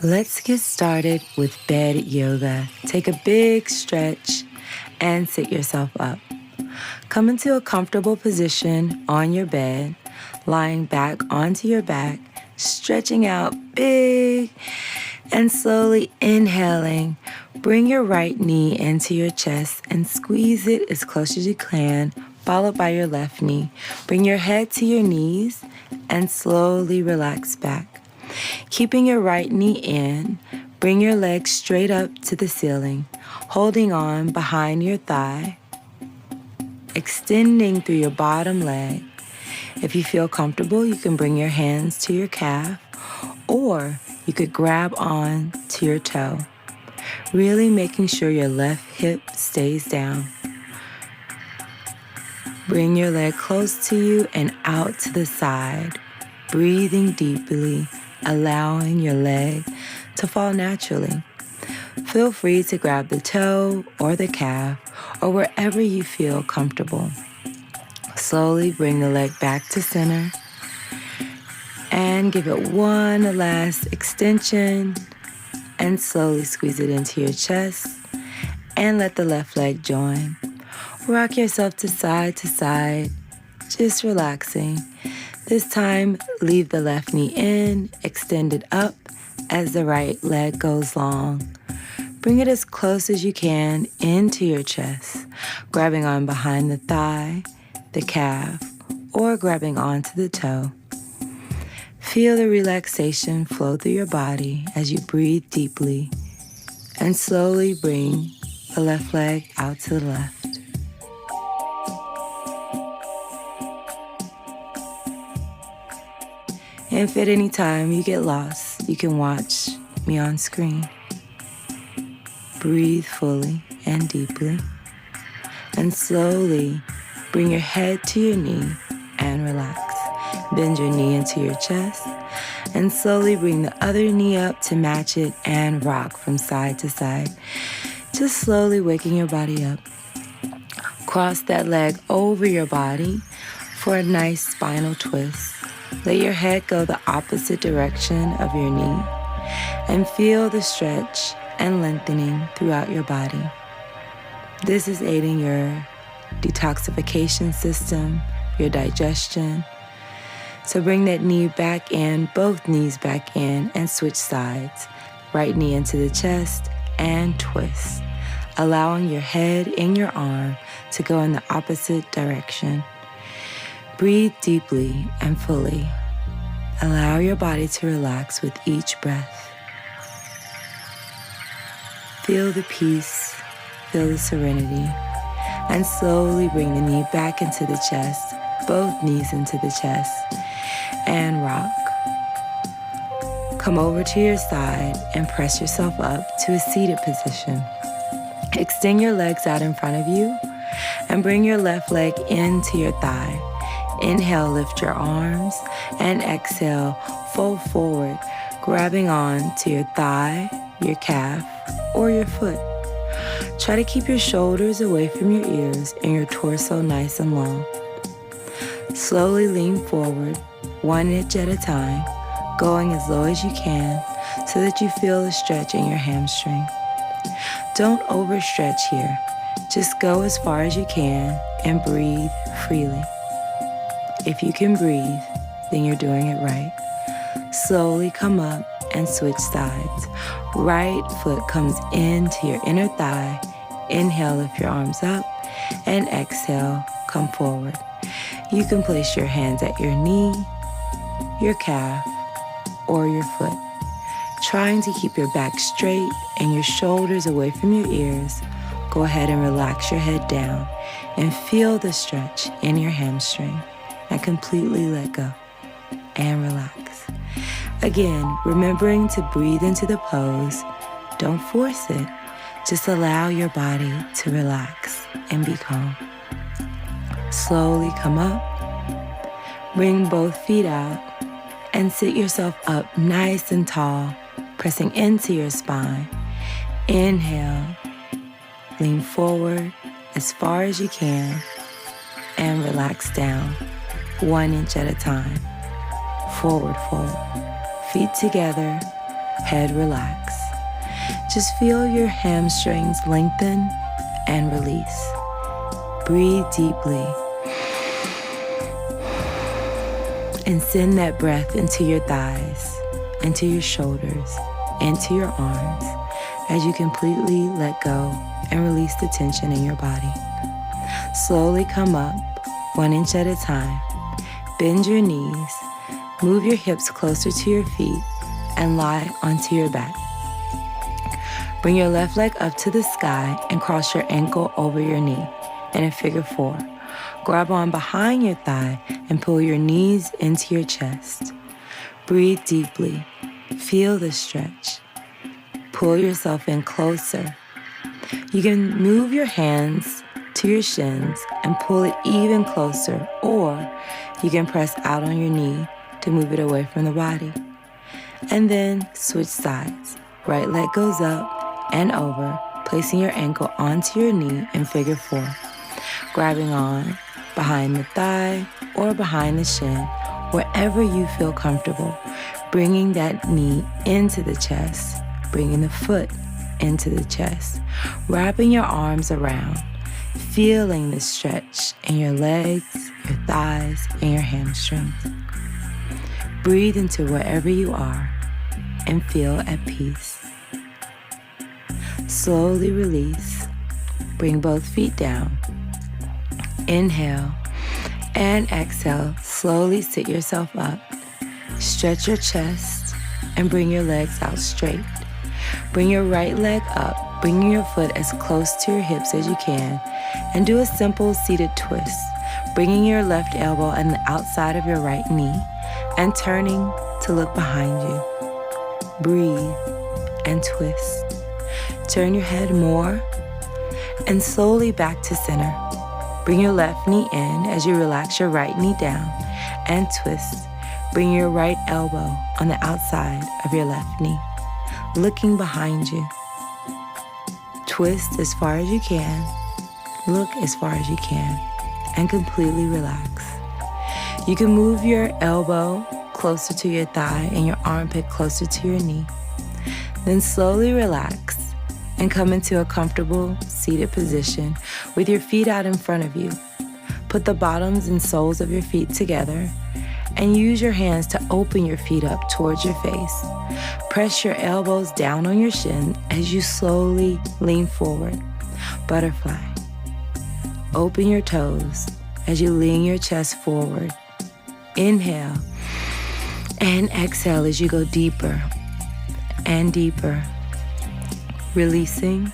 Let's get started with bed yoga. Take a big stretch and sit yourself up. Come into a comfortable position on your bed, lying back onto your back, stretching out big and slowly inhaling. Bring your right knee into your chest and squeeze it as close as you can, followed by your left knee. Bring your head to your knees and slowly relax back. Keeping your right knee in, bring your legs straight up to the ceiling, holding on behind your thigh, extending through your bottom leg. If you feel comfortable, you can bring your hands to your calf, or you could grab on to your toe, really making sure your left hip stays down. Bring your leg close to you and out to the side, breathing deeply, allowing your leg to fall naturally. Feel free to grab the toe or the calf or wherever you feel comfortable. Slowly bring the leg back to center and give it one last extension and slowly squeeze it into your chest and let the left leg join. Rock yourself to side, just relaxing. This time, leave the left knee in, extend it up as the right leg goes long. Bring it as close as you can into your chest, grabbing on behind the thigh, the calf, or grabbing onto the toe. Feel the relaxation flow through your body as you breathe deeply and slowly bring the left leg out to the left. If at any time you get lost, you can watch me on screen. Breathe fully and deeply, and slowly bring your head to your knee and relax. Bend your knee into your chest, and slowly bring the other knee up to match it and rock from side to side, just slowly waking your body up. Cross that leg over your body for a nice spinal twist. Let your head go the opposite direction of your knee and feel the stretch and lengthening throughout your body. This is aiding your detoxification system, your digestion. So bring that knee back in, both knees back in, and switch sides. Right knee into the chest and twist, allowing your head and your arm to go in the opposite direction. Breathe deeply and fully. Allow your body to relax with each breath. Feel the peace, feel the serenity, and slowly bring the knee back into the chest, both knees into the chest, and rock. Come over to your side and press yourself up to a seated position. Extend your legs out in front of you and bring your left leg into your thigh. Inhale, lift your arms, and exhale, fold forward, grabbing on to your thigh, your calf, or your foot. Try to keep your shoulders away from your ears and your torso nice and long. Slowly lean forward, 1 inch at a time, going as low as you can so that you feel a stretch in your hamstring. Don't overstretch here. Just go as far as you can and breathe freely. If you can breathe, then you're doing it right. Slowly come up and switch sides. Right foot comes into your inner thigh. Inhale, lift your arms up, and exhale, come forward. You can place your hands at your knee, your calf, or your foot. Trying to keep your back straight and your shoulders away from your ears, go ahead and relax your head down and feel the stretch in your hamstring. And completely let go and relax. Again, remembering to breathe into the pose. Don't force it. Just allow your body to relax and be calm. Slowly come up. Bring both feet out and sit yourself up nice and tall, pressing into your spine. Inhale. Lean forward as far as you can and relax down. 1 inch at a time. Forward fold. Feet together, head relax. Just feel your hamstrings lengthen and release. Breathe deeply and send that breath into your thighs, into your shoulders, into your arms as you completely let go and release the tension in your body. Slowly come up, 1 inch at a time. Bend your knees, move your hips closer to your feet, and lie onto your back. Bring your left leg up to the sky and cross your ankle over your knee in a figure 4. Grab on behind your thigh and pull your knees into your chest. Breathe deeply. Feel the stretch. Pull yourself in closer. You can move your hands to your shins and pull it even closer, or you can press out on your knee to move it away from the body. And then switch sides. Right leg goes up and over, placing your ankle onto your knee in figure 4. Grabbing on behind the thigh or behind the shin, wherever you feel comfortable, bringing that knee into the chest, bringing the foot into the chest, wrapping your arms around, feeling the stretch in your legs, your thighs, and your hamstrings. Breathe into wherever you are and feel at peace. Slowly release. Bring both feet down. Inhale and exhale. Slowly sit yourself up. Stretch your chest and bring your legs out straight. Bring your right leg up, bringing your foot as close to your hips as you can, and do a simple seated twist, bringing your left elbow on the outside of your right knee and turning to look behind you. Breathe and twist. Turn your head more and slowly back to center. Bring your left knee in as you relax your right knee down and twist. Bring your right elbow on the outside of your left knee, looking behind you. Twist as far as you can, look as far as you can, and completely relax. You can move your elbow closer to your thigh and your armpit closer to your knee. Then slowly relax and come into a comfortable seated position with your feet out in front of you. Put the bottoms and soles of your feet together and use your hands to open your feet up towards your face. Press your elbows down on your shin as you slowly lean forward. Butterfly. Open your toes as you lean your chest forward. Inhale and exhale as you go deeper and deeper. Releasing,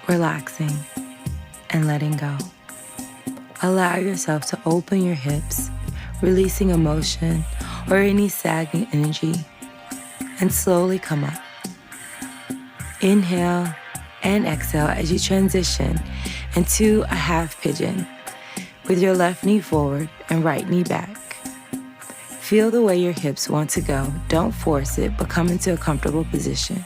relaxing, and letting go. Allow yourself to open your hips, releasing emotion or any sagging energy, and slowly come up. Inhale and exhale as you transition into a half pigeon with your left knee forward and right knee back. Feel the way your hips want to go. Don't force it, but come into a comfortable position.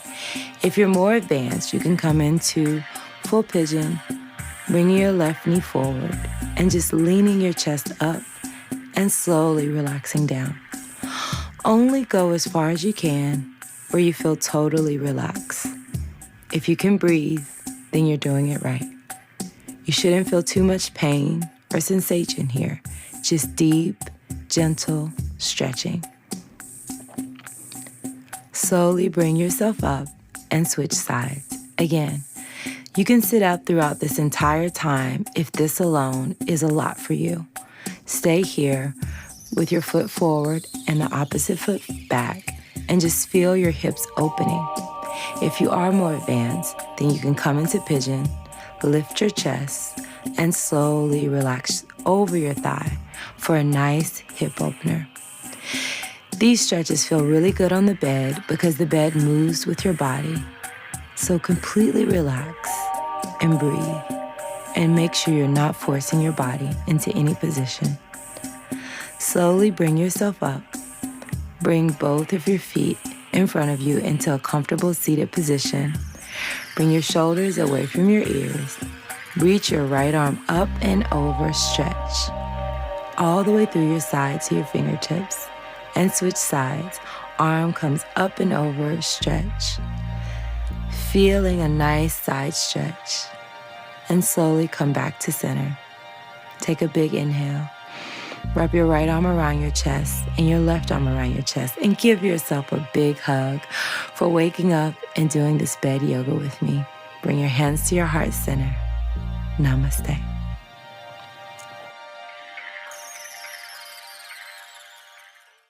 If you're more advanced, you can come into full pigeon, bringing your left knee forward and just leaning your chest up and slowly relaxing down. Only go as far as you can where you feel totally relaxed. If you can breathe, then you're doing it right. You shouldn't feel too much pain or sensation here, just deep, gentle stretching. Slowly bring yourself up and switch sides. Again, you can sit out throughout this entire time if this alone is a lot for you. Stay here with your foot forward and the opposite foot back and just feel your hips opening. If you are more advanced, then you can come into pigeon, lift your chest, and slowly relax over your thigh for a nice hip opener. These stretches feel really good on the bed because the bed moves with your body. So completely relax and breathe and make sure you're not forcing your body into any position. Slowly bring yourself up. Bring both of your feet in front of you into a comfortable seated position. Bring your shoulders away from your ears. Reach your right arm up and over, stretch all the way through your side to your fingertips, and switch sides, arm comes up and over, stretch. Feeling a nice side stretch. And slowly come back to center. Take a big inhale. Wrap your right arm around your chest and your left arm around your chest and give yourself a big hug for waking up and doing this bed yoga with me. Bring your hands to your heart center. Namaste.